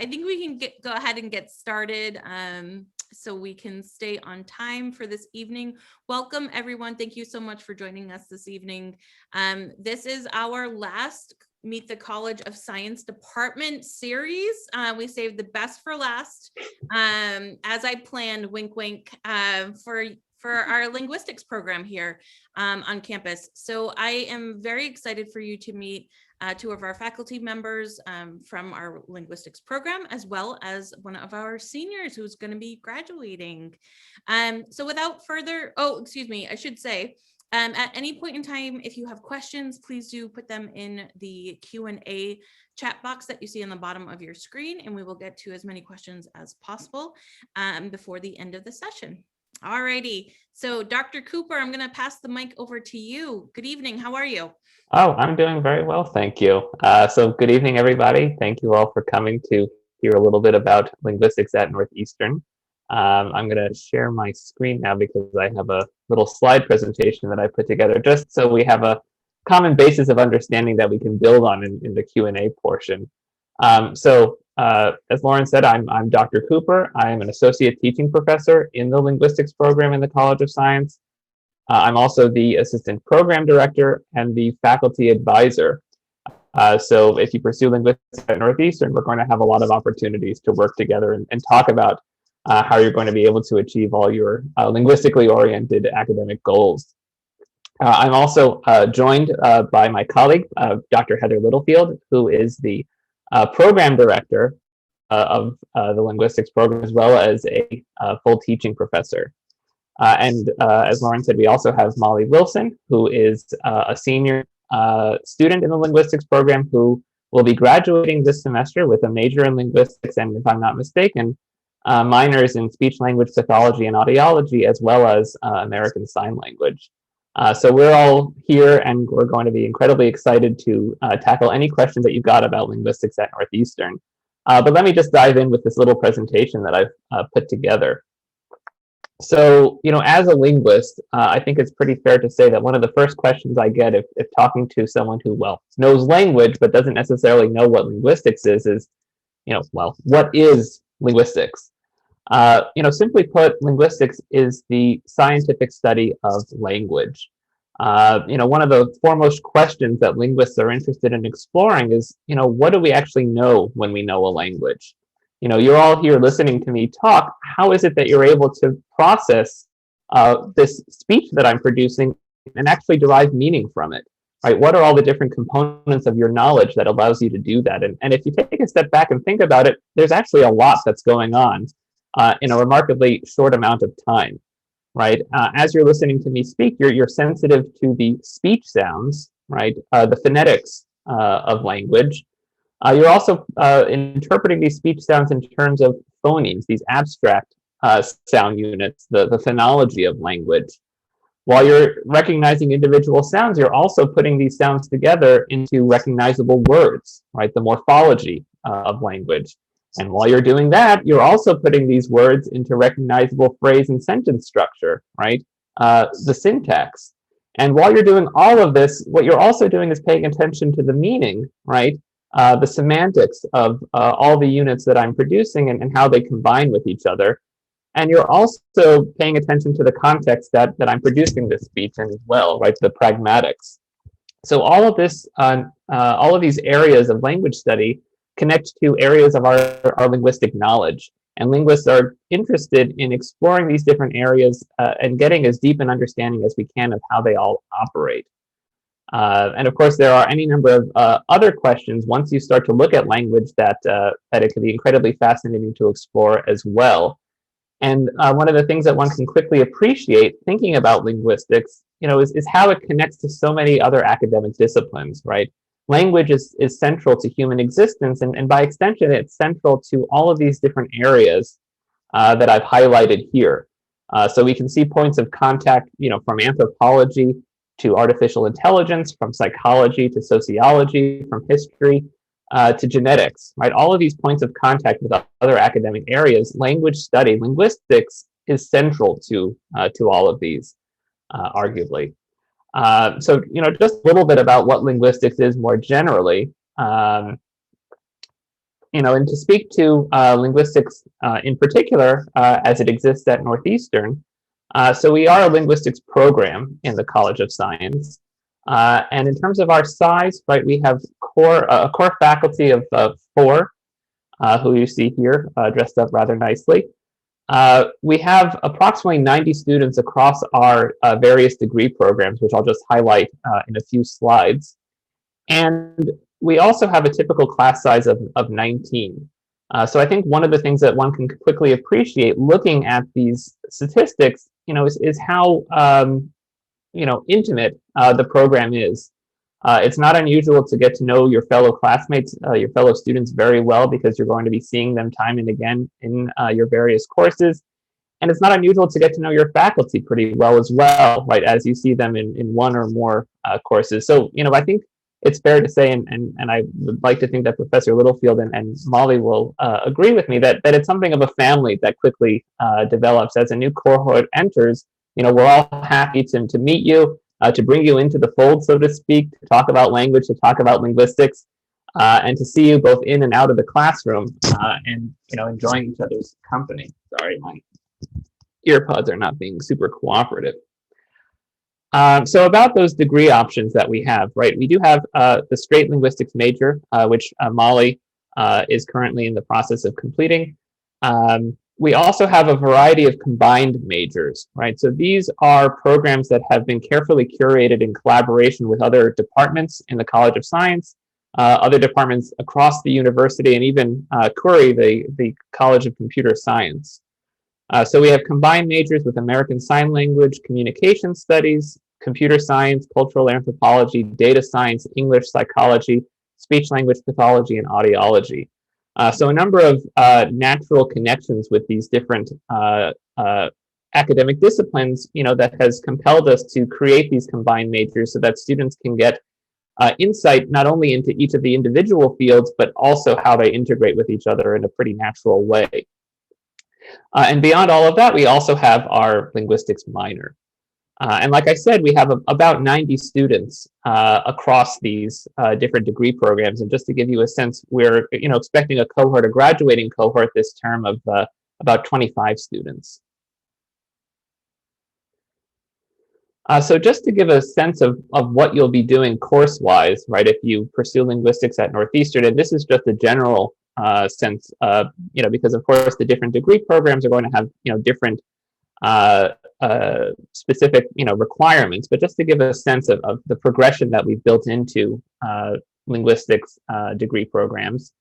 I think we can go ahead and get started so we can stay on time for this evening. Welcome, everyone. Thank you so much for joining us this evening. This is our last Meet the College of Science Department series. We saved the best for last, as I planned, wink, wink, for our linguistics program here on campus. So I am very excited for you to meet two of our faculty members from our linguistics program, as well as one of our seniors who's going to be graduating. So without further, I should say, at any point in time, if you have questions, please do put them in the Q&A chat box that you see on the bottom of your screen, and we will get to as many questions as possible before the end of the session. All righty. So Dr. Cooper, I'm going to pass the mic over to you. Good evening. How are you? Oh, I'm doing very well, thank you. So good evening, everybody. Thank you all for coming to hear a little bit about linguistics at Northeastern. I'm going to share my screen now because I have a little slide presentation that I put together just so we have a common basis of understanding that we can build on in the Q&A portion. As Lauren said, I'm Dr. Cooper. I am an associate teaching professor in the linguistics program in the College of Science. I'm also the assistant program director and the faculty advisor. So if you pursue linguistics at Northeastern, we're going to have a lot of opportunities to work together and talk about how you're going to be able to achieve all your linguistically oriented academic goals. I'm also joined by my colleague, Dr. Heather Littlefield, who is the program director of the linguistics program, as well as a full teaching professor. As Lauren said, we also have Molly Wilson, who is a senior student in the linguistics program who will be graduating this semester with a major in linguistics and, if I'm not mistaken, minors in speech language pathology and audiology, as well as American Sign Language. So we're all here and we're going to be incredibly excited to tackle any questions that you've got about linguistics at Northeastern. But let me just dive in with this little presentation that I've put together. So, as a linguist, I think it's pretty fair to say that one of the first questions I get if talking to someone who, knows language but doesn't necessarily know what linguistics is, what is linguistics? Simply put, linguistics is the scientific study of language. One of the foremost questions that linguists are interested in exploring is, what do we actually know when we know a language? You're all here listening to me talk. How is it that you're able to process this speech that I'm producing and actually derive meaning from it? Right? What are all the different components of your knowledge that allows you to do that? And if you take a step back and think about it, there's actually a lot that's going on in a remarkably short amount of time. Right? As you're listening to me speak, you're sensitive to the speech sounds, right? The phonetics of language. You're also interpreting these speech sounds in terms of phonemes, these abstract sound units, the phonology of language. While you're recognizing individual sounds, you're also putting these sounds together into recognizable words, right? The morphology of language. And while you're doing that, you're also putting these words into recognizable phrase and sentence structure, right? The syntax. And while you're doing all of this, what you're also doing is paying attention to the meaning, right? The semantics of all the units that I'm producing and how they combine with each other. And you're also paying attention to the context that I'm producing this speech in as well, right? The pragmatics. So all of this, all of these areas of language study connect to areas of our linguistic knowledge. And linguists are interested in exploring these different areas and getting as deep an understanding as we can of how they all operate. And of course, there are any number of other questions once you start to look at language that it can be incredibly fascinating to explore as well. And one of the things that one can quickly appreciate thinking about linguistics, is how it connects to so many other academic disciplines, right? Language is central to human existence, and by extension, it's central to all of these different areas that I've highlighted here. So we can see points of contact, from anthropology to artificial intelligence, from psychology to sociology, from history to genetics, right? All of these points of contact with other academic areas, language study, linguistics is central to all of these, arguably. So, just a little bit about what linguistics is more generally. and to speak to linguistics in particular as it exists at Northeastern, so we are a linguistics program in the College of Science. And in terms of our size, right, we have a core faculty of 4, who you see here dressed up rather nicely. We have approximately 90 students across our various degree programs, which I'll just highlight in a few slides. And we also have a typical class size of 19. So I think one of the things that one can quickly appreciate looking at these statistics, is how intimate the program is. It's not unusual to get to know your fellow classmates, your fellow students very well, because you're going to be seeing them time and again in your various courses. And it's not unusual to get to know your faculty pretty well as well, right, as you see them in one or more courses. So, I think it's fair to say, and I would like to think that Professor Littlefield and Molly will agree with me, that it's something of a family that quickly develops as a new cohort enters. We're all happy to meet you, to bring you into the fold, so to speak, to talk about language, to talk about linguistics, and to see you both in and out of the classroom, and enjoying each other's company. Sorry, my earpods are not being super cooperative. So about those degree options that we have, right? We do have the straight linguistics major, which Molly is currently in the process of completing. We also have a variety of combined majors, right? So these are programs that have been carefully curated in collaboration with other departments in the College of Science, other departments across the university, and even Curie, the College of Computer Science. So we have combined majors with American Sign Language, Communication Studies, Computer Science, Cultural Anthropology, Data Science, English, Psychology, Speech Language Pathology, and Audiology. So a number of natural connections with these different academic disciplines, that has compelled us to create these combined majors so that students can get insight not only into each of the individual fields, but also how they integrate with each other in a pretty natural way. And beyond all of that, we also have our linguistics minor. And like I said, we have about 90 students across these different degree programs. And just to give you a sense, we're expecting a graduating cohort this term of about 25 students. So just to give a sense of what you'll be doing course-wise, right, if you pursue linguistics at Northeastern, and this is just a general sense, because of course the different degree programs are going to have, different specific, requirements, but just to give a sense of the progression that we've built into linguistics degree programs.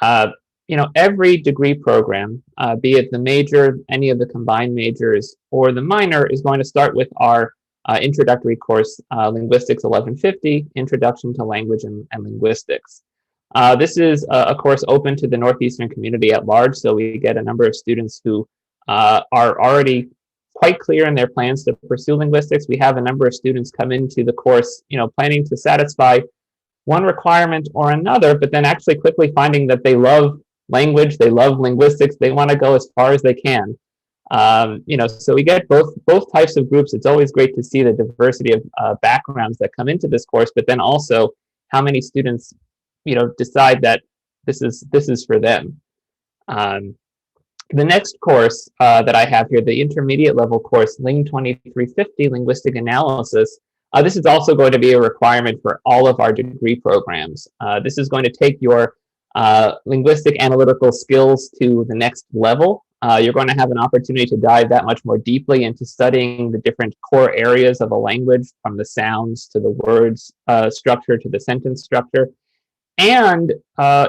Every degree program, be it the major, any of the combined majors, or the minor, is going to start with our introductory course, Linguistics 1150, Introduction to Language and Linguistics. This is a course open to the Northeastern community at large, so we get a number of students who are already quite clear in their plans to pursue linguistics. We have a number of students come into the course, planning to satisfy one requirement or another, but then actually quickly finding that they love language, they love linguistics, they want to go as far as they can. So we get both types of groups. It's always great to see the diversity of backgrounds that come into this course, but then also how many students, decide that this is for them. The next course that I have here, the intermediate level course, Ling 2350, Linguistic Analysis, this is also going to be a requirement for all of our degree programs. This is going to take your linguistic analytical skills to the next level. You're going to have an opportunity to dive that much more deeply into studying the different core areas of a language, from the sounds to the words structure to the sentence structure. And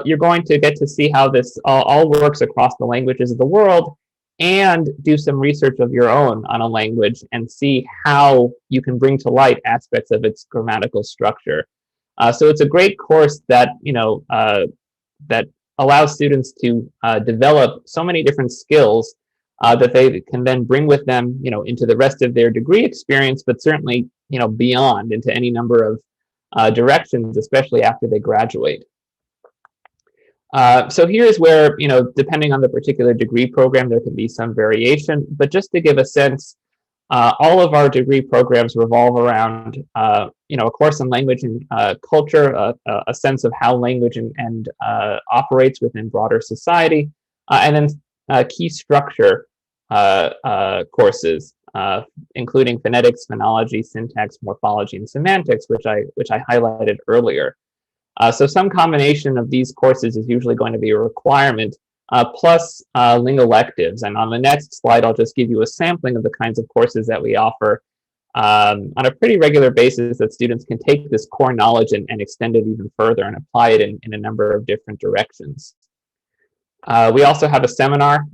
you're going to get to see how this all works across the languages of the world, and do some research of your own on a language and see how you can bring to light aspects of its grammatical structure. So it's a great course that that allows students to develop so many different skills that they can then bring with them, into the rest of their degree experience, but certainly, beyond, into any number of directions, especially after they graduate. So here's where, depending on the particular degree program, there can be some variation, but just to give a sense, All of our degree programs revolve around, a course in language and culture, a sense of how language and operates within broader society, and then key structure courses, including phonetics, phonology, syntax, morphology, and semantics, which I highlighted earlier. So some combination of these courses is usually going to be a requirement, plus electives. And on the next slide, I'll just give you a sampling of the kinds of courses that we offer on a pretty regular basis that students can take this core knowledge and extend it even further and apply it in a number of different directions. We also have a seminar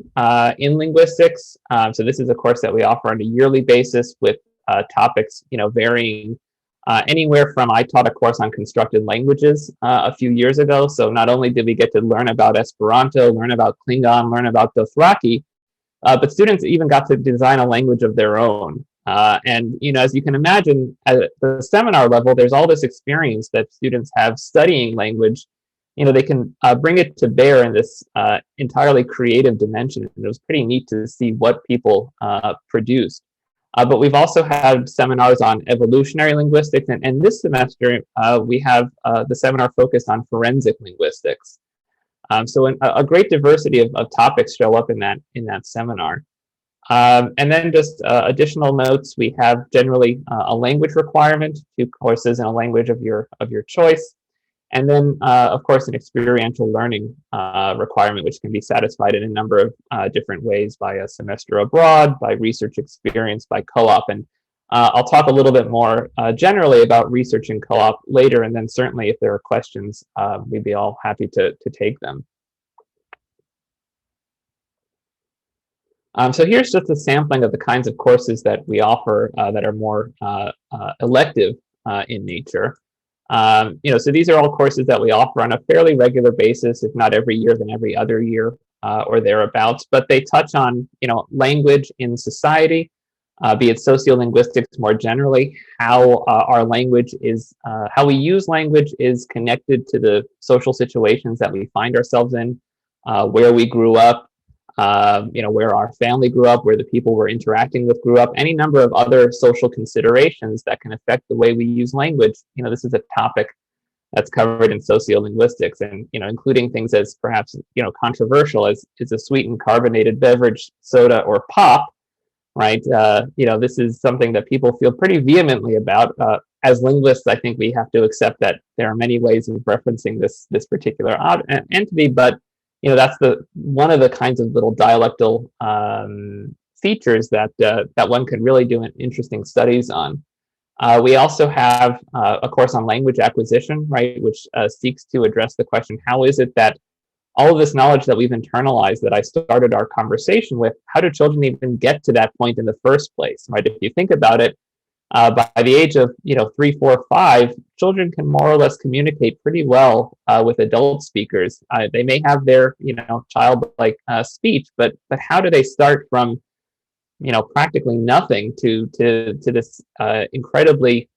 in linguistics. So this is a course that we offer on a yearly basis with topics, varying anywhere from, I taught a course on constructed languages a few years ago. So not only did we get to learn about Esperanto, learn about Klingon, learn about Dothraki, but students even got to design a language of their own. And as you can imagine, at the seminar level, there's all this experience that students have studying language. They can bring it to bear in this entirely creative dimension. And it was pretty neat to see what people produced. But we've also had seminars on evolutionary linguistics, and this semester we have the seminar focused on forensic linguistics. So a great diversity of topics show up in that seminar. And then just additional notes: we have generally a language requirement, 2 courses in a language of your choice, and then of course an experiential learning requirement, which can be satisfied in a number of different ways: by a semester abroad, by research experience, by co-op. And I'll talk a little bit more generally about research and co-op later, and then certainly if there are questions, we'd be all happy to take them. So here's just a sampling of the kinds of courses that we offer that are more elective in nature. So these are all courses that we offer on a fairly regular basis, if not every year, then every other year or thereabouts. But they touch on, language in society, be it sociolinguistics more generally, how our language is, how we use language is connected to the social situations that we find ourselves in, where we grew up, where our family grew up, where the people we're interacting with grew up, any number of other social considerations that can affect the way we use language. This is a topic that's covered in sociolinguistics, and including things as perhaps controversial as is a sweetened carbonated beverage, soda, or pop, right? This is something that people feel pretty vehemently about. As linguists, I think we have to accept that there are many ways of referencing this particular entity, but that's one of the kinds of little dialectal features that one can really do interesting studies on. We also have a course on language acquisition, right, which seeks to address the question: how is it that all of this knowledge that we've internalized, that I started our conversation with, how do children even get to that point in the first place, right? If you think about it, by the age of 3, 4, 5, children can more or less communicate pretty well with adult speakers. They may have their childlike speech, but how do they start from practically nothing to this incredibly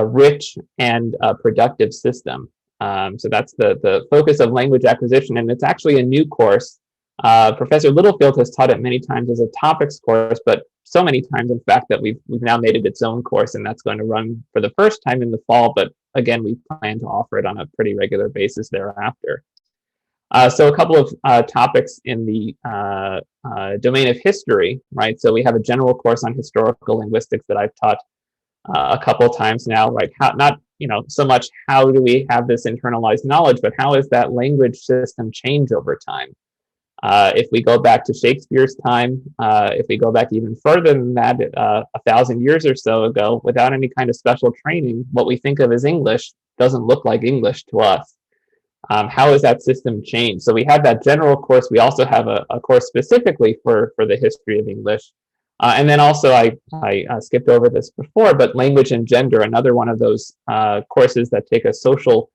rich and productive system? So that's the focus of language acquisition, and it's actually a new course. Professor Littlefield has taught it many times as a topics course, but so many times, in fact, that we've now made it its own course, and that's going to run for the first time in the fall. But again, we plan to offer it on a pretty regular basis thereafter. So a couple of topics in the domain of history, right? So we have a general course on historical linguistics that I've taught a couple of times now, right? Not so much how do we have this internalized knowledge, but how is that language system change over time? If we go back to Shakespeare's time, if we go back even further than that, 1,000 years or so ago, without any kind of special training, what we think of as English doesn't look like English to us. How has that system changed? So we have that general course. We also have a course specifically for the history of English. And then also, I skipped over this before, but language and gender, another one of those courses that take a social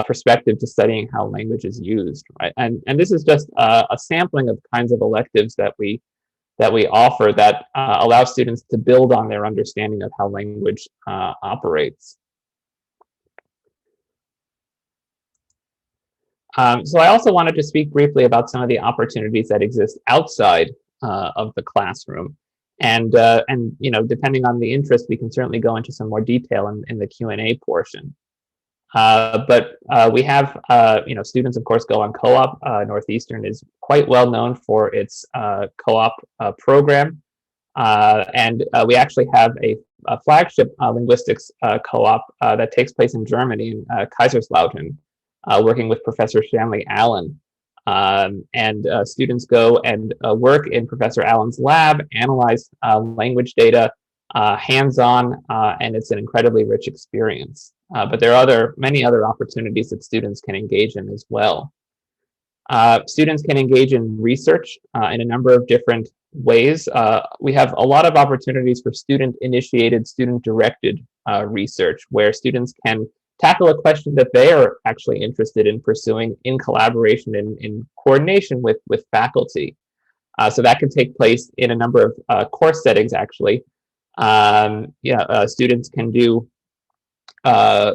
perspective to studying how language is used, right? And this is just a sampling of kinds of electives that we offer that allow students to build on their understanding of how language operates. So I also wanted to speak briefly about some of the opportunities that exist outside of the classroom. And depending on the interest, we can certainly go into some more detail in the Q&A portion. But we have, students, of course, go on co-op. Northeastern is quite well known for its co-op program. And we actually have a flagship linguistics co-op that takes place in Germany, in Kaiserslautern, working with Professor Stanley Allen. And students go and work in Professor Allen's lab, analyze language data hands-on, and it's an incredibly rich experience. But there are many other opportunities that students can engage in as well. Students can engage in research in a number of different ways. We have a lot of opportunities for student-initiated, student-directed research, where students can tackle a question that they are actually interested in pursuing in collaboration and in coordination with faculty. So that can take place in a number of course settings, actually. Students can do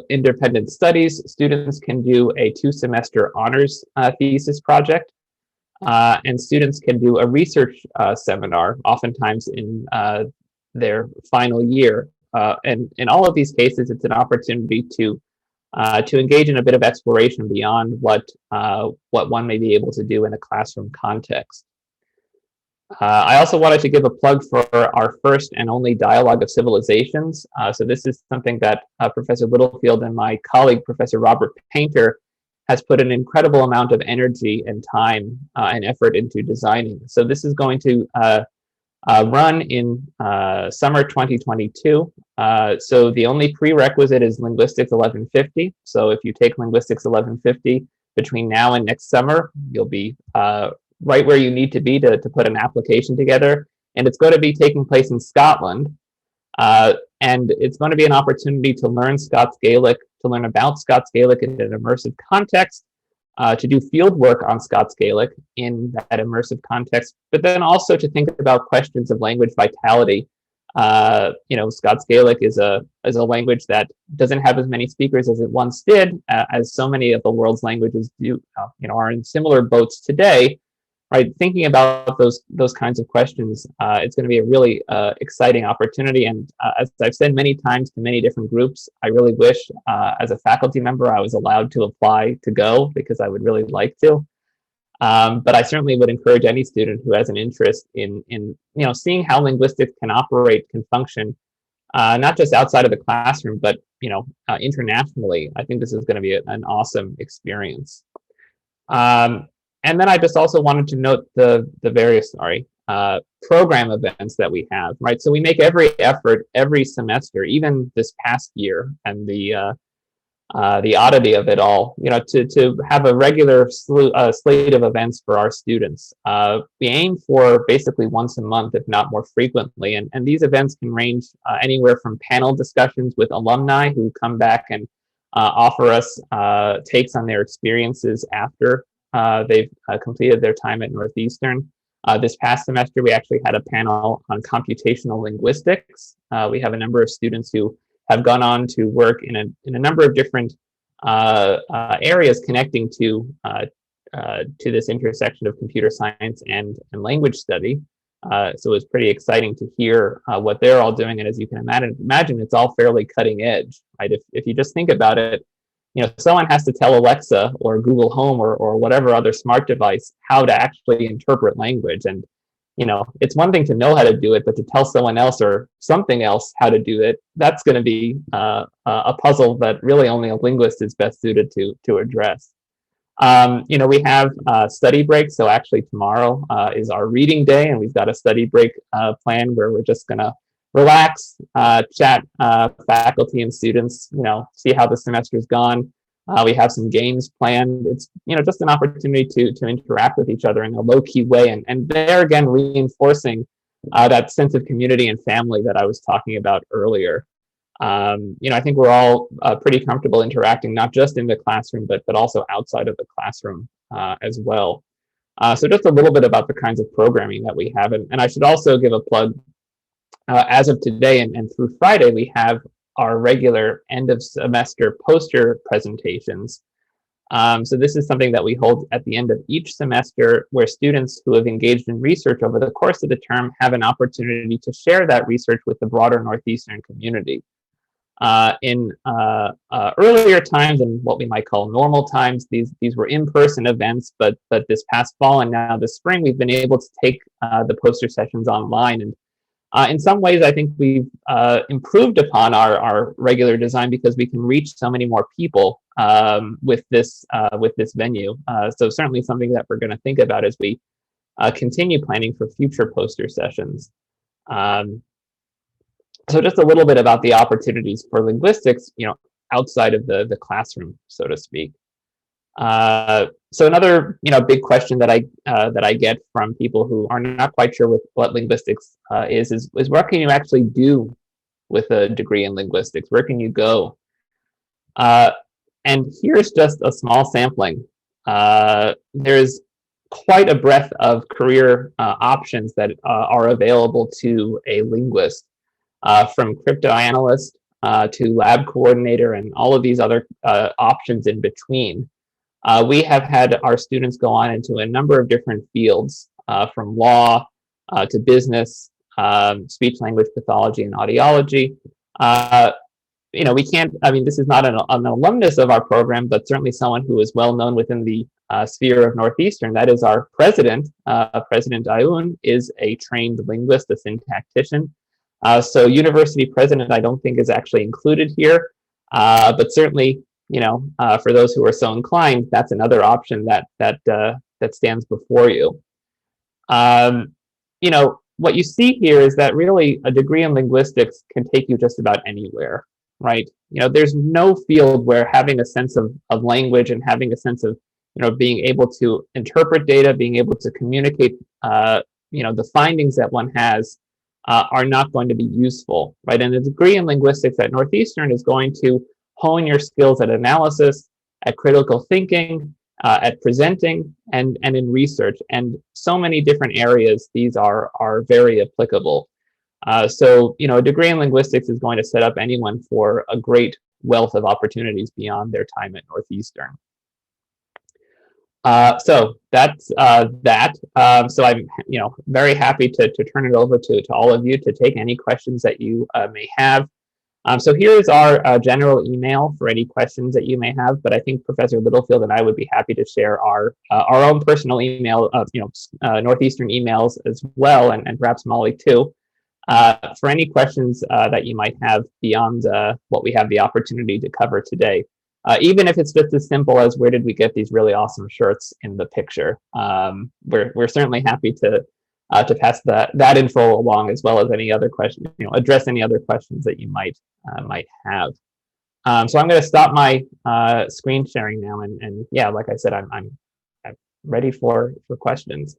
independent studies. Students can do a 2-semester honors thesis project. And students can do a research seminar, oftentimes in their final year. And in all of these cases, it's an opportunity to engage in a bit of exploration beyond what one may be able to do in a classroom context. I also wanted to give a plug for our first and only Dialogue of Civilizations. So this is something that Professor Littlefield and my colleague, Professor Robert Painter, has put an incredible amount of energy and time and effort into designing. So this is going to run in summer 2022. So the only prerequisite is Linguistics 1150. So if you take Linguistics 1150 between now and next summer, you'll be right where you need to be to put an application together. And it's going to be taking place in Scotland. And it's going to be an opportunity to learn Scots Gaelic, to learn about Scots Gaelic in an immersive context, to do field work on Scots Gaelic in that immersive context, but then also to think about questions of language vitality. Scots Gaelic is a language that doesn't have as many speakers as it once did, as so many of the world's languages do, are in similar boats today. Right, thinking about those kinds of questions, it's going to be a really exciting opportunity. And as I've said many times to many different groups, I really wish, as a faculty member, I was allowed to apply to go, because I would really like to. But I certainly would encourage any student who has an interest in seeing how linguistics can operate, can function, not just outside of the classroom, but internationally. I think this is going to be an awesome experience. And then I just also wanted to note the various program events that we have, right? So we make every effort every semester, even this past year, and the oddity of it all, to have a regular slate of events for our students. We aim for basically once a month, if not more frequently, and these events can range anywhere from panel discussions with alumni who come back and offer us takes on their experiences after they've completed their time at Northeastern. This past semester, we actually had a panel on computational linguistics. We have a number of students who have gone on to work in a number of different areas connecting to this intersection of computer science and language study. So it was pretty exciting to hear what they're all doing. And as you can imagine, it's all fairly cutting edge, right? If you just think about it, someone has to tell Alexa or Google Home or whatever other smart device how to actually interpret language. And, it's one thing to know how to do it, but to tell someone else or something else how to do it, that's going to be a puzzle that really only a linguist is best suited to address. We have study breaks. So actually tomorrow is our reading day, and we've got a study break plan where we're just going to relax, chat, faculty and students, see how the semester's gone. We have some games planned. It's, just an opportunity to interact with each other in a low-key way. And there again, reinforcing that sense of community and family that I was talking about earlier. I think we're all pretty comfortable interacting, not just in the classroom, but also outside of the classroom as well. So just a little bit about the kinds of programming that we have. And I should also give a plug. As of today and through Friday, we have our regular end of semester poster presentations. So this is something that we hold at the end of each semester, where students who have engaged in research over the course of the term have an opportunity to share that research with the broader Northeastern community. In earlier times, and what we might call normal times, these were in-person events, but this past fall and now this spring, we've been able to take the poster sessions online. And in some ways, I think we've improved upon our regular design because we can reach so many more people with this venue. So certainly something that we're going to think about as we continue planning for future poster sessions. So just a little bit about the opportunities for linguistics, outside of the classroom, so to speak. So another, big question that I get from people who are not quite sure what linguistics is what can you actually do with a degree in linguistics? Where can you go? And here's just a small sampling. There's quite a breadth of career options that are available to a linguist, from cryptoanalyst to lab coordinator and all of these other options in between. We have had our students go on into a number of different fields, from law to business, speech language pathology and audiology. We can't, this is not an alumnus of our program, but certainly someone who is well known within the sphere of Northeastern. That is our president. President Ayun is a trained linguist, a syntactician. So university president, I don't think is actually included here, but certainly, for those who are so inclined, that's another option that stands before you. What you see here is that really a degree in linguistics can take you just about anywhere, right? There's no field where having a sense of language and having a sense of, being able to interpret data, being able to communicate, the findings that one has are not going to be useful, right? And a degree in linguistics at Northeastern is going to hone your skills at analysis, at critical thinking, at presenting, and in research. And so many different areas, these are very applicable. So, a degree in linguistics is going to set up anyone for a great wealth of opportunities beyond their time at Northeastern. So that's that. So I'm, very happy to turn it over to all of you to take any questions that you may have. So here's our general email for any questions that you may have. But I think Professor Littlefield and I would be happy to share our own personal email, Northeastern emails as well, and perhaps Molly too, for any questions that you might have beyond what we have the opportunity to cover today. Even if it's just as simple as where did we get these really awesome shirts in the picture. We're certainly happy to pass that info along, as well as any other questions, address any other questions that you might have. So I'm going to stop my screen sharing now, and yeah, like I said, I'm ready for questions.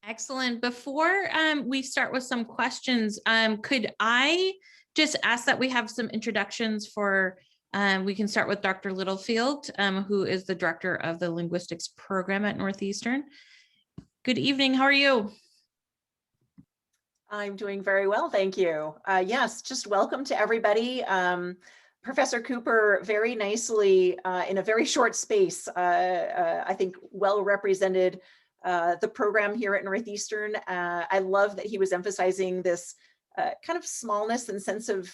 Excellent. Before we start with some questions, could I just ask that we have some introductions for, we can start with Dr. Littlefield, who is the director of the linguistics program at Northeastern. Good evening. How are you? I'm doing very well, thank you. Yes, just welcome to everybody. Professor Cooper very nicely, in a very short space, I think well represented the program here at Northeastern. I love that he was emphasizing this kind of smallness and sense of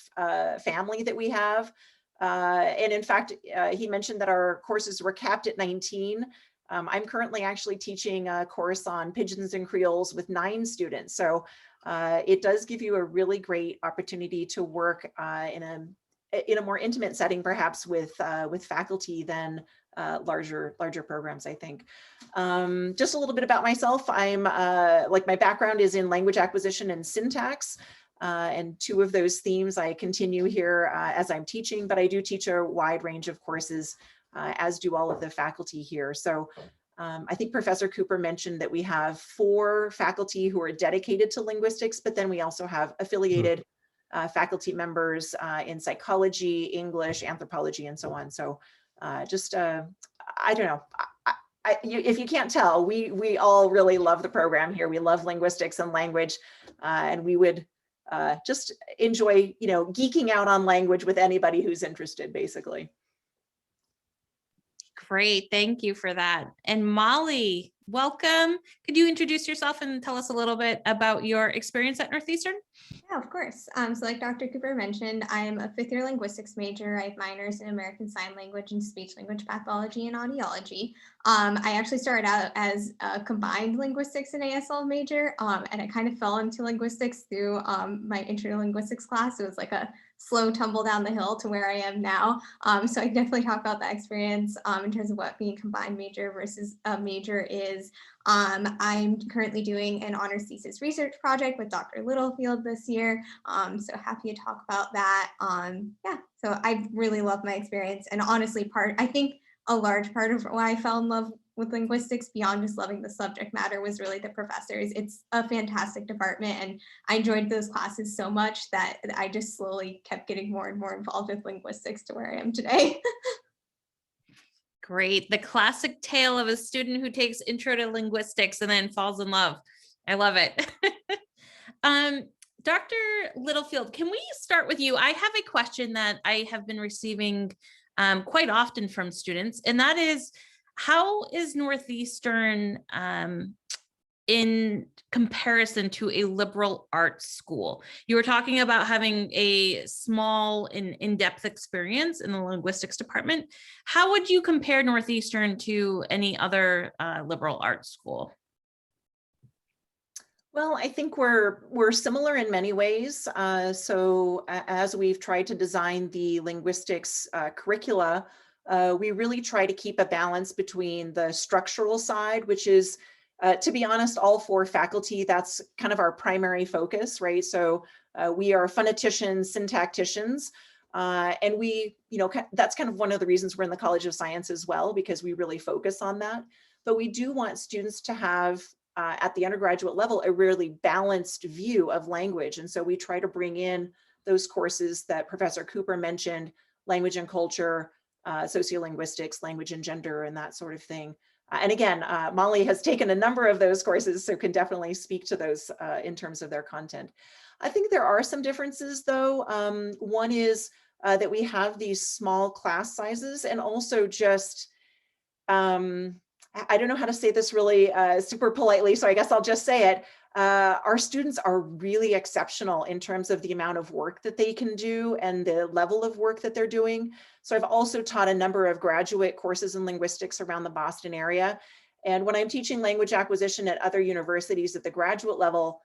family that we have. And in fact, he mentioned that our courses were capped at 19. I'm currently actually teaching a course on pigeons and creoles with 9 students. So it does give you a really great opportunity to work in a more intimate setting, perhaps with faculty than larger programs, I think. Just a little bit about myself. I'm my background is in language acquisition and syntax. And 2 of those themes I continue here as I'm teaching, but I do teach a wide range of courses, as do all of the faculty here. So I think Professor Cooper mentioned that we have 4 faculty who are dedicated to linguistics, but then we also have affiliated faculty members in psychology, English, anthropology, and so on. So I don't know. If you can't tell, we all really love the program here. We love linguistics and language, and we would just enjoy, geeking out on language with anybody who's interested, basically. Great, thank you for that. And Molly, welcome. Could you introduce yourself and tell us a little bit about your experience at Northeastern? Yeah, of course. So like Dr. Cooper mentioned, I'm a fifth-year linguistics major. I have minors in American Sign Language and Speech Language Pathology and Audiology. I actually started out as a combined linguistics and ASL major, and I kind of fell into linguistics through my intro to linguistics class. It was like a slow tumble down the hill to where I am now. So I can definitely talk about that experience in terms of what being a combined major versus a major is. I'm currently doing an honors thesis research project with Dr. Littlefield this year. So happy to talk about that. Yeah, so I really love my experience, and honestly, I think a large part of why I fell in love with linguistics beyond just loving the subject matter was really the professors. It's a fantastic department, and I enjoyed those classes so much that I just slowly kept getting more and more involved with linguistics to where I am today. Great. The classic tale of a student who takes intro to linguistics and then falls in love. I love it. Dr. Littlefield, can we start with you? I have a question that I have been receiving quite often from students, and that is, how is Northeastern in comparison to a liberal arts school? You were talking about having a small and in-depth experience in the linguistics department. How would you compare Northeastern to any other liberal arts school? Well, I think we're similar in many ways. So as we've tried to design the linguistics curricula, we really try to keep a balance between the structural side, which is, to be honest, all four faculty, that's kind of our primary focus, right? So we are phoneticians, syntacticians, and we, that's kind of one of the reasons we're in the College of Science as well, because we really focus on that. But we do want students to have, at the undergraduate level, a really balanced view of language. And so we try to bring in those courses that Professor Cooper mentioned, language and culture, sociolinguistics, language and gender, and that sort of thing. And again, Molly has taken a number of those courses, so can definitely speak to those in terms of their content. I think there are some differences though. One is that we have these small class sizes, and also just, I don't know how to say this really super politely, so I guess I'll just say it. Our students are really exceptional in terms of the amount of work that they can do and the level of work that they're doing. So I've also taught a number of graduate courses in linguistics around the Boston area. And when I'm teaching language acquisition at other universities at the graduate level,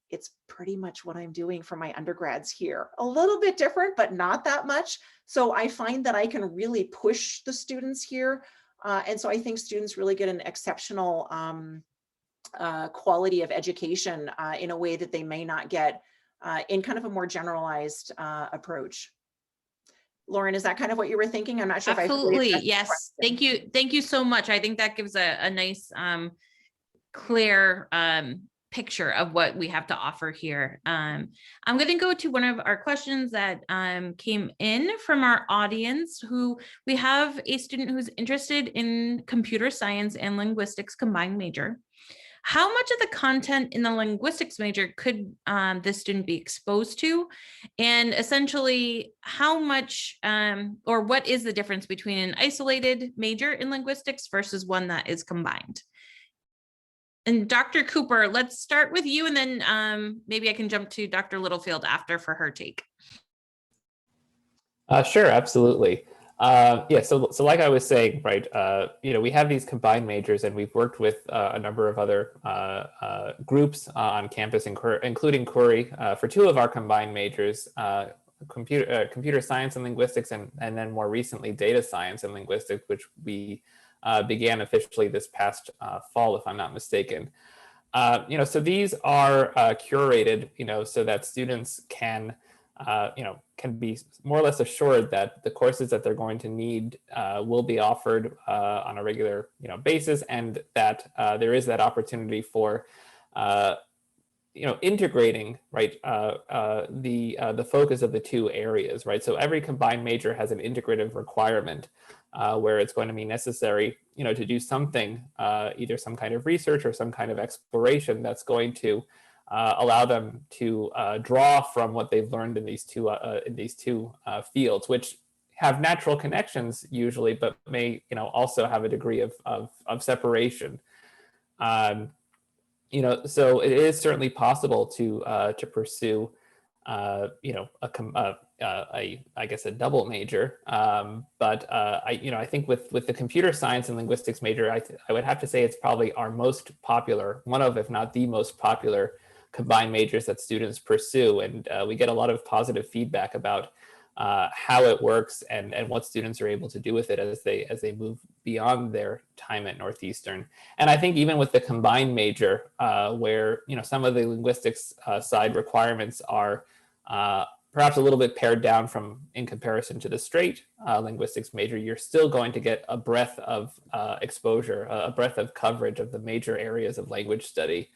it's pretty much what I'm doing for my undergrads here. A little bit different, but not that much. So I find that I can really push the students here. And so I think students really get an exceptional quality of education in a way that they may not get in kind of a more generalized approach. Lauren, is that kind of what you were thinking? I'm not sure. Absolutely. If I Yes. Thank you. Thank you so much. I think that gives a nice, clear picture of what we have to offer here. I'm going to go to one of our questions that came in from our audience, who we have a student who's interested in computer science and linguistics combined major. How much of the content in the linguistics major could this student be exposed to? And essentially, how much or what is the difference between an isolated major in linguistics versus one that is combined? And Dr. Cooper, let's start with you, and then maybe I can jump to Dr. Littlefield after for her take. Sure, absolutely. Yeah, so like I was saying, right, we have these combined majors, and we've worked with a number of other groups on campus, including Corey, for two of our combined majors, computer science and linguistics, and then more recently data science and linguistics, which we began officially this past fall, if I'm not mistaken. So these are curated, so that students can be more or less assured that the courses that they're going to need will be offered on a regular, basis, and that there is that opportunity for, integrating, right, the focus of the two areas, right? So every combined major has an integrative requirement where it's going to be necessary, to do something, either some kind of research or some kind of exploration that's going to allow them to draw from what they've learned in these two fields, which have natural connections usually, but may, also have a degree of separation. So it is certainly possible to pursue, I guess a double major. But I think with the computer science and linguistics major, I would have to say it's probably our most popular, one of, if not the most popular combined majors that students pursue. And we get a lot of positive feedback about how it works and what students are able to do with it as they move beyond their time at Northeastern. And I think even with the combined major, where some of the linguistics side requirements are perhaps a little bit pared down in comparison to the straight linguistics major, you're still going to get a breadth of exposure, a breadth of coverage of the major areas of language study.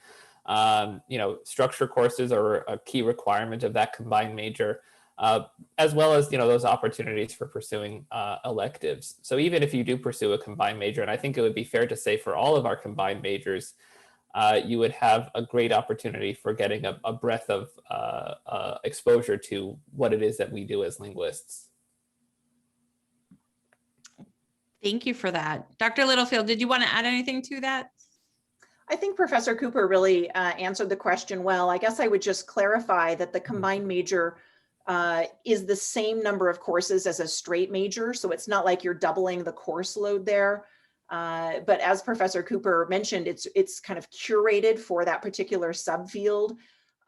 Structure courses are a key requirement of that combined major. As well as those opportunities for pursuing electives. So even if you do pursue a combined major, and I think it would be fair to say for all of our combined majors, you would have a great opportunity for getting a breadth of exposure to what it is that we do as linguists. Thank you for that. Dr. Littlefield, did you want to add anything to that? I think Professor Cooper really answered the question well. I guess I would just clarify that the combined major is the same number of courses as a straight major. So it's not like you're doubling the course load there. But as Professor Cooper mentioned, it's kind of curated for that particular subfield.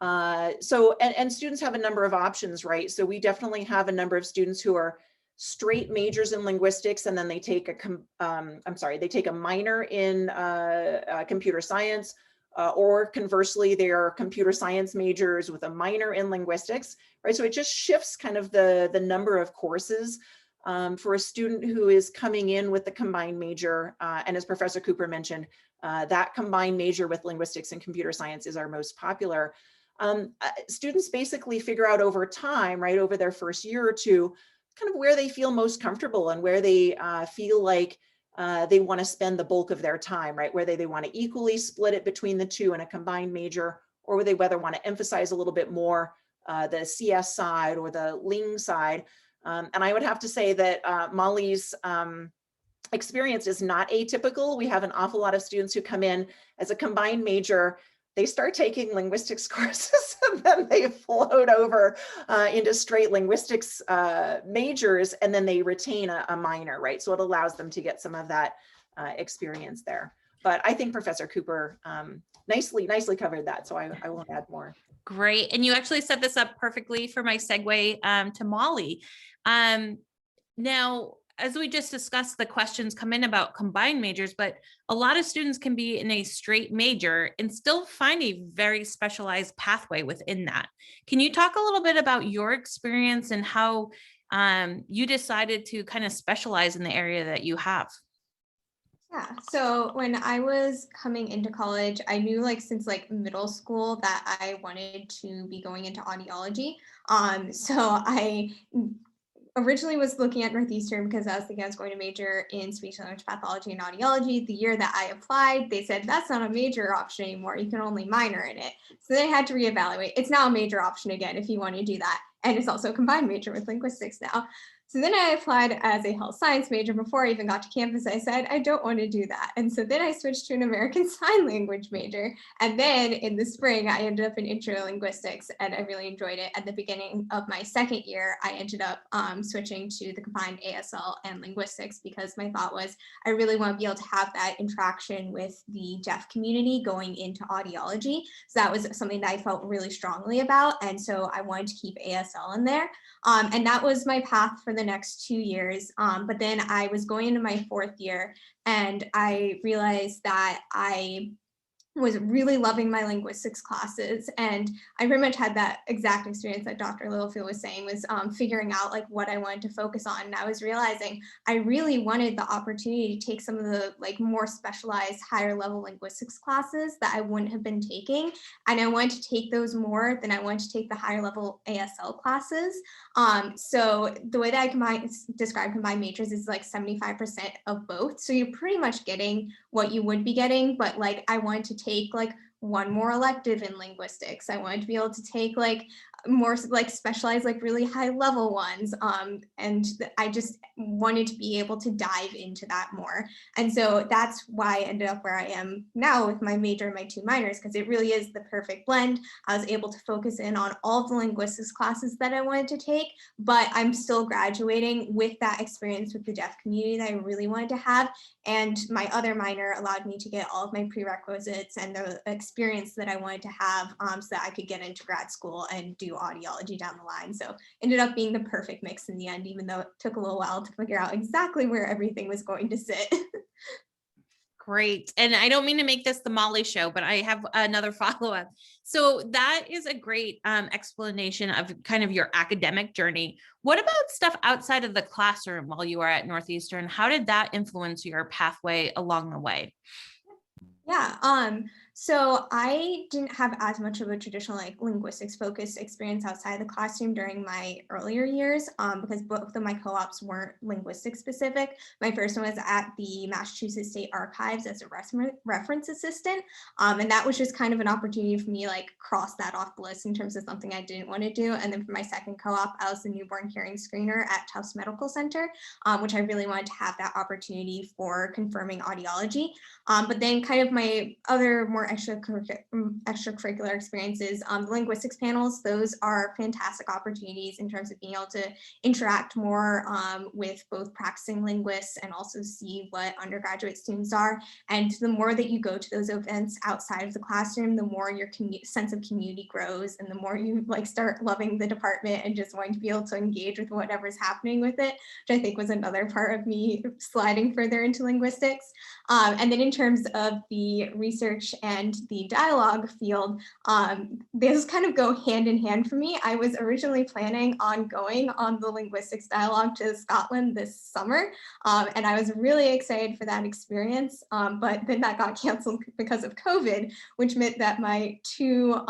And students have a number of options, right? So we definitely have a number of students who are straight majors in linguistics, and then they take a minor in computer science, or conversely, they are computer science majors with a minor in linguistics, right? So it just shifts kind of the number of courses for a student who is coming in with the combined major. And as Professor Cooper mentioned, that combined major with linguistics and computer science is our most popular. Students basically figure out over time, right, over their first year or two, kind of where they feel most comfortable and where they feel like they want to spend the bulk of their time, right? Whether they want to equally split it between the two in a combined major, or whether they want to emphasize a little bit more the CS side or the Ling side. And I would have to say that Molly's experience is not atypical. We have an awful lot of students who come in as a combined major. They start taking linguistics courses and then they float over into straight linguistics majors, and then they retain a minor, right? So it allows them to get some of that experience there. But I think Professor Cooper nicely covered that, so I won't add more. Great. And you actually set this up perfectly for my segue to Molly. Now, as we just discussed, the questions come in about combined majors, but a lot of students can be in a straight major and still find a very specialized pathway within that. Can you talk a little bit about your experience and how you decided to kind of specialize in the area that you have? Yeah, so when I was coming into college, I knew since middle school that I wanted to be going into audiology. So I originally was looking at Northeastern because I was thinking I was going to major in speech language pathology and audiology. The year that I applied, they said that's not a major option anymore. You can only minor in it. So then I had to reevaluate. It's now a major option again if you want to do that. And it's also a combined major with linguistics now. So then I applied as a health science major. Before I even got to campus, I said, I don't want to do that. And so then I switched to an American Sign Language major. And then in the spring, I ended up in intro linguistics, and I really enjoyed it. At the beginning of my second year, I ended up switching to the combined ASL and linguistics because my thought was, I really want to be able to have that interaction with the deaf community going into audiology. So that was something that I felt really strongly about. And so I wanted to keep ASL in there. And that was my path for the next 2 years. But then I was going into my fourth year and I realized that I was really loving my linguistics classes. And I pretty much had that exact experience that Dr. Littlefield was saying, was figuring out what I wanted to focus on. And I was realizing I really wanted the opportunity to take some of the more specialized higher level linguistics classes that I wouldn't have been taking. And I wanted to take those more than I wanted to take the higher level ASL classes. So the way that I describe combined majors is 75% of both. So you're pretty much getting what you would be getting, but I wanted to take one more elective in linguistics. I wanted to be able to take more like specialized, like really high level ones. And I just wanted to be able to dive into that more. And so that's why I ended up where I am now with my major and my 2 minors, because it really is the perfect blend. I was able to focus in on all of the linguistics classes that I wanted to take, but I'm still graduating with that experience with the deaf community that I really wanted to have. And my other minor allowed me to get all of my prerequisites and the experience that I wanted to have, so that I could get into grad school and do audiology down the line. So ended up being the perfect mix in the end, even though it took a little while to figure out exactly where everything was going to sit. Great. And I don't mean to make this the Molly show, but I have another follow-up. So that is a great explanation of kind of your academic journey. What about stuff outside of the classroom while you were at Northeastern? How did that influence your pathway along the way? Yeah, so I didn't have as much of a traditional like linguistics focused experience outside the classroom during my earlier years, because both of my co-ops weren't linguistics specific. My first one was at the Massachusetts State Archives as a reference assistant, and that was just kind of an opportunity for me like cross that off the list in terms of something I didn't want to do. And then for my second co-op, I was the newborn hearing screener at Tufts Medical Center, which I really wanted to have that opportunity for confirming audiology. But then kind of my other more extracurricular experiences, the linguistics panels, those are fantastic opportunities in terms of being able to interact more with both practicing linguists and also see what undergraduate students are. And the more that you go to those events outside of the classroom, the more your sense of community grows, and the more you like start loving the department and just wanting to be able to engage with whatever's happening with it, which I think was another part of me sliding further into linguistics. And then in terms of the research and the dialogue field, those kind of go hand in hand for me. I was originally planning on going on the linguistics dialogue to Scotland this summer, and I was really excited for that experience, but then that got canceled because of COVID, which meant that my 2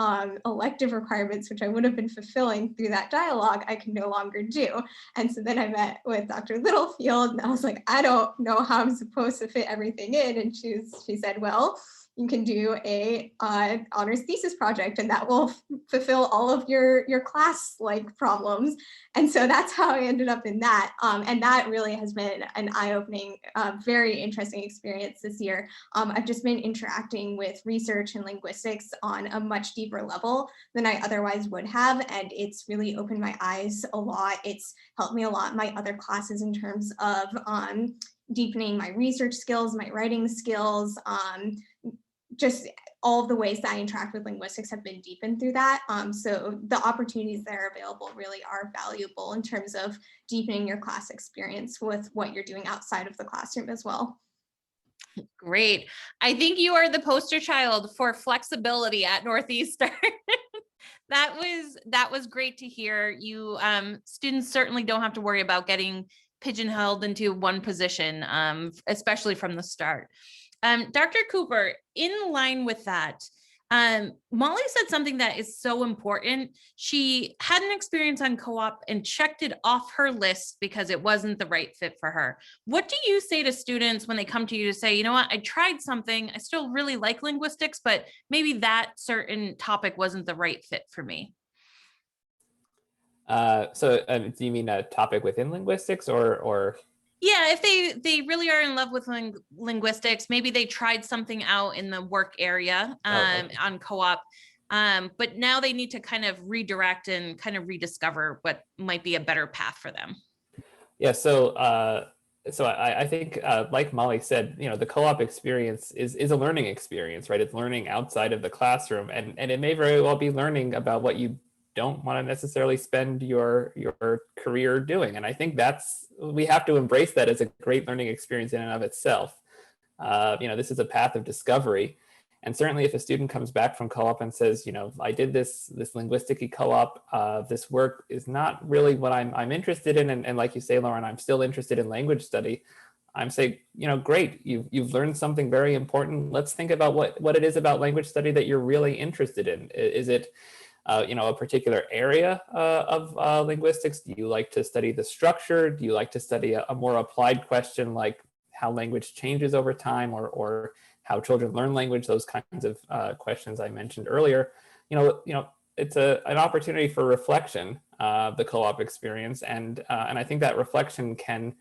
elective requirements, which I would have been fulfilling through that dialogue, I could no longer do. And so then I met with Dr. Littlefield, and I was like, I don't know how I'm supposed to fit everything in. And she said, well, you can do a honors thesis project, and that will fulfill all of your class like problems. And so that's how I ended up in that. And that really has been an eye-opening, very interesting experience this year. I've just been interacting with research and linguistics on a much deeper level than I otherwise would have. And it's really opened my eyes a lot. It's helped me a lot in my other classes in terms of deepening my research skills, my writing skills, just all of the ways that I interact with linguistics have been deepened through that. So the opportunities that are available really are valuable in terms of deepening your class experience with what you're doing outside of the classroom as well. Great. I think you are the poster child for flexibility at Northeastern. That was great to hear. You students certainly don't have to worry about getting pigeonholed into one position, especially from the start. Dr. Cooper, in line with that, Molly said something that is so important. She had an experience on co-op and checked it off her list because it wasn't the right fit for her. What do you say to students when they come to you to say, you know what, I tried something, I still really like linguistics, but maybe that certain topic wasn't the right fit for me? Do you mean a topic within linguistics or? Yeah, if they really are in love with linguistics, maybe they tried something out in the work area Okay. on co-op, but now they need to kind of redirect and kind of rediscover what might be a better path for them. Yeah, I think, like Molly said, the co-op experience is a learning experience, right? It's learning outside of the classroom, and it may very well be learning about what you don't want to necessarily spend your career doing. And I think we have to embrace that as a great learning experience in and of itself. This is a path of discovery. And certainly if a student comes back from co-op and says, I did this linguistic co-op, this work is not really what I'm interested in. And like you say, Lauren, I'm still interested in language study. I'm saying, great, you've learned something very important. Let's think about what it is about language study that you're really interested in. Is it a particular area of linguistics? Do you like to study the structure? Do you like to study a more applied question like how language changes over time, or how children learn language? Those kinds of questions I mentioned earlier. an opportunity for reflection, the co-op experience, and I think that reflection can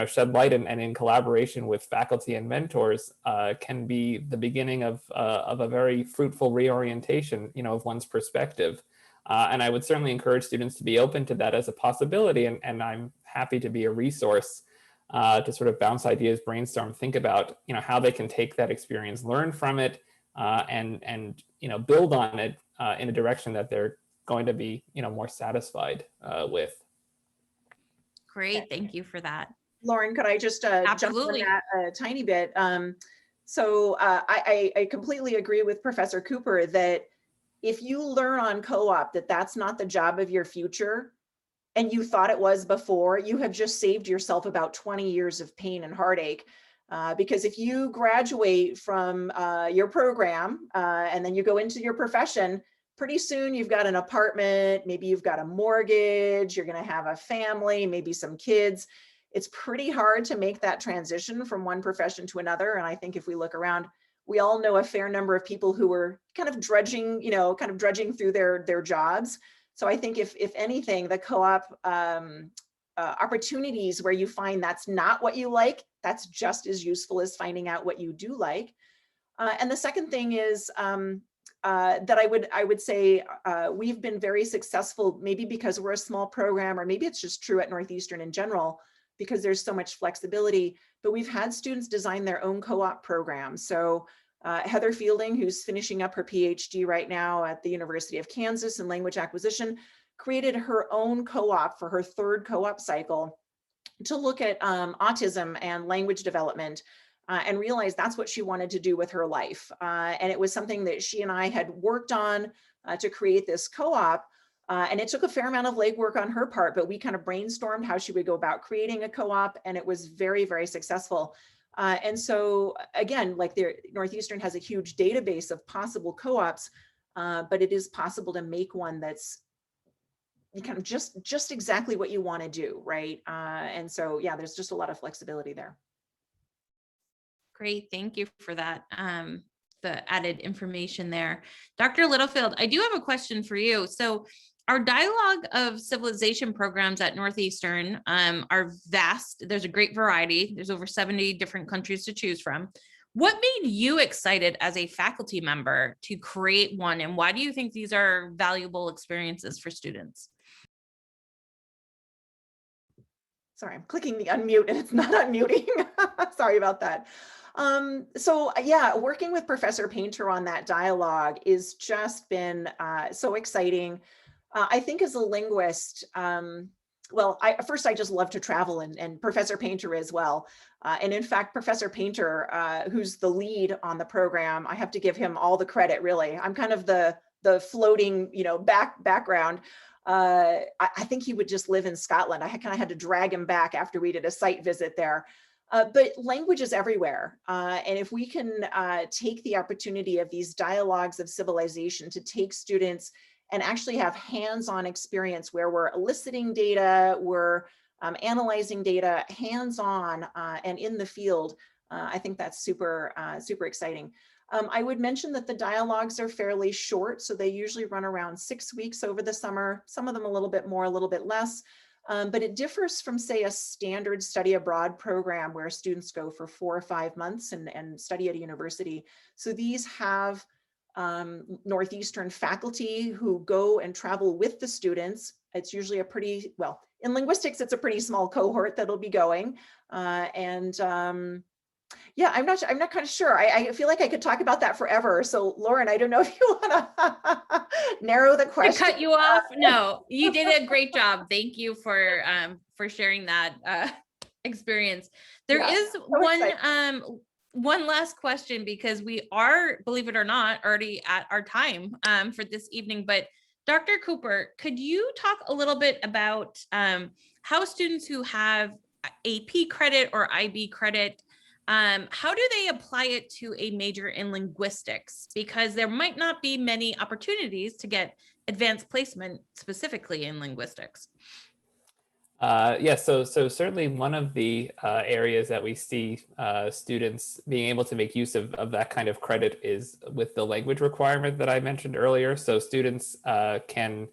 shed light and in collaboration with faculty and mentors can be the beginning of a very fruitful reorientation, of one's perspective. And I would certainly encourage students to be open to that as a possibility. And I'm happy to be a resource to sort of bounce ideas, brainstorm, think about, how they can take that experience, learn from it, and build on it in a direction that they're going to be, more satisfied with. Great, thank you for that. Lauren, could I just jump on that a tiny bit? So I completely agree with Professor Cooper that if you learn on co-op that that's not the job of your future, and you thought it was before, you have just saved yourself about 20 years of pain and heartache. Because if you graduate from your program and then you go into your profession, pretty soon you've got an apartment, maybe you've got a mortgage, you're going to have a family, maybe some kids. It's pretty hard to make that transition from one profession to another. And I think if we look around, we all know a fair number of people who were kind of drudging, through their jobs. So I think if anything, the co-op opportunities where you find that's not what you like, that's just as useful as finding out what you do like. And the second thing is that I would say we've been very successful, maybe because we're a small program, or maybe it's just true at Northeastern in general, because there's so much flexibility, but we've had students design their own co-op programs. So Heather Fielding, who's finishing up her PhD right now at the University of Kansas in language acquisition, created her own co-op for her third co-op cycle to look at autism and language development and realized that's what she wanted to do with her life. And it was something that she and I had worked on to create this co-op. And it took a fair amount of legwork on her part, but we kind of brainstormed how she would go about creating a co-op, and it was very, very successful. And so again, like Northeastern has a huge database of possible co-ops, but it is possible to make one that's kind of just exactly what you want to do, right? And so, yeah, there's just a lot of flexibility there. Great, thank you for that, the added information there. Dr. Littlefield, I do have a question for you. So our dialogue of civilization programs at Northeastern are vast. There's a great variety. There's over 70 different countries to choose from. What made you excited as a faculty member to create one, and why do you think these are valuable experiences for students? Sorry, I'm clicking the unmute and it's not unmuting. Sorry about that. So yeah, working with Professor Painter on that dialogue is just been so exciting. I think as a linguist, well, first I just love to travel, and Professor Painter as well. And in fact, Professor Painter, who's the lead on the program, I have to give him all the credit, really. I'm kind of the floating, background. I think he would just live in Scotland. I kind of had to drag him back after we did a site visit there. But language is everywhere. And if we can take the opportunity of these dialogues of civilization to take students and actually have hands-on experience where we're eliciting data, we're analyzing data hands-on and in the field, I think that's super exciting. I would mention that the dialogues are fairly short, so they usually run around 6 weeks over the summer, some of them a little bit more, a little bit less, but it differs from, say, a standard study abroad program where students go for 4 or 5 months and study at a university. So these have Northeastern faculty who go and travel with the students. It's usually a pretty, well, in linguistics, it's a pretty small cohort that'll be going. Yeah, I'm not kind of sure. I feel like I could talk about that forever. So Lauren, I don't know if you want to narrow the question. To cut you off? No, you did a great job. Thank you for sharing that experience. There is one last question, because we are, believe it or not, already at our time for this evening. But Dr. Cooper, could you talk a little bit about how students who have AP credit or IB credit, how do they apply it to a major in linguistics? Because there might not be many opportunities to get advanced placement specifically in linguistics. Yes, so certainly one of the areas that we see students being able to make use of that kind of credit is with the language requirement that I mentioned earlier. So students can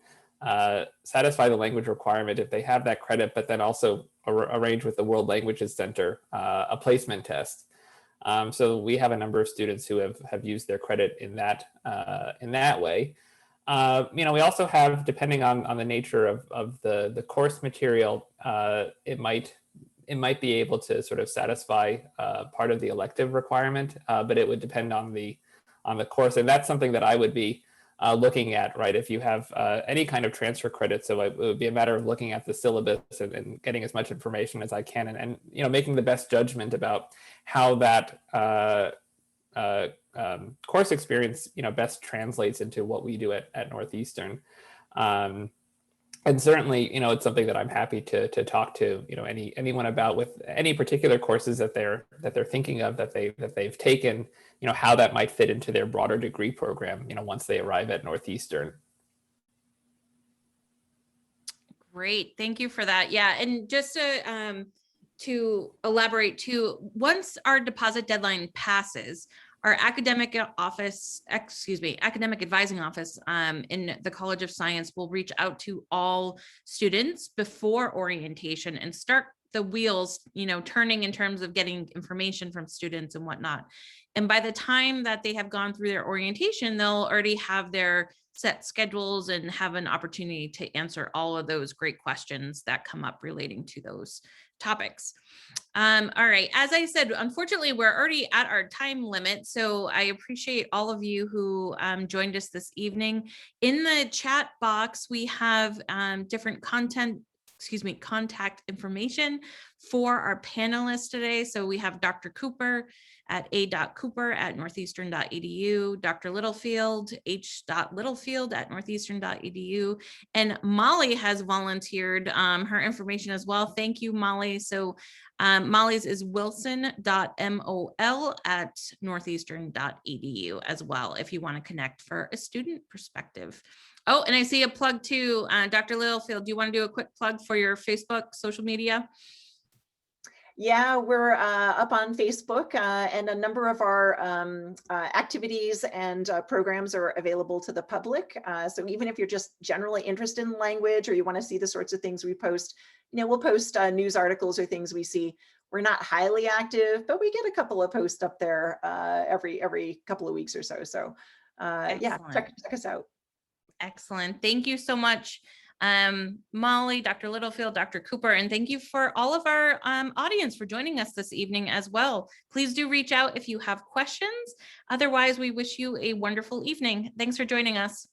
satisfy the language requirement if they have that credit, but then also arrange with the World Languages Center a placement test. So we have a number of students who have used their credit in that way. We also have, depending on the nature of the course material, it might be able to sort of satisfy part of the elective requirement, but it would depend on the course, and that's something that I would be looking at, right? If you have any kind of transfer credit, so it would be a matter of looking at the syllabus and getting as much information as I can, and making the best judgment about how that course experience, best translates into what we do at Northeastern. And certainly, it's something that I'm happy to talk to, anyone about with any particular courses that they're thinking of, that they've taken, how that might fit into their broader degree program, once they arrive at Northeastern. Great, thank you for that. Yeah, and just to elaborate too, once our deposit deadline passes, our academic advising office in the College of Science will reach out to all students before orientation and start the wheels, turning in terms of getting information from students and whatnot. And by the time that they have gone through their orientation, they'll already have their set schedules and have an opportunity to answer all of those great questions that come up relating to those topics. All right, as I said, unfortunately, we're already at our time limit, so I appreciate all of you who joined us this evening. In the chat box, we have different contact information for our panelists today. So we have Dr. Cooper at a.cooper@northeastern.edu, Dr. Littlefield, h.littlefield@northeastern.edu, and Molly has volunteered her information as well. Thank you, Molly. So Molly's is wilson.mol@northeastern.edu as well, if you want to connect for a student perspective. Oh, and I see a plug too. Dr. Littlefield, do you want to do a quick plug for your Facebook social media? Yeah, we're up on Facebook, and a number of our activities and programs are available to the public. So even if you're just generally interested in language, or you want to see the sorts of things we post, we'll post news articles or things we see. We're not highly active, but we get a couple of posts up there every couple of weeks or so. So yeah, check us out. Excellent. Thank you so much, Molly, Dr. Littlefield, Dr. Cooper, and thank you for all of our audience for joining us this evening as well. Please do reach out if you have questions. Otherwise, we wish you a wonderful evening. Thanks for joining us.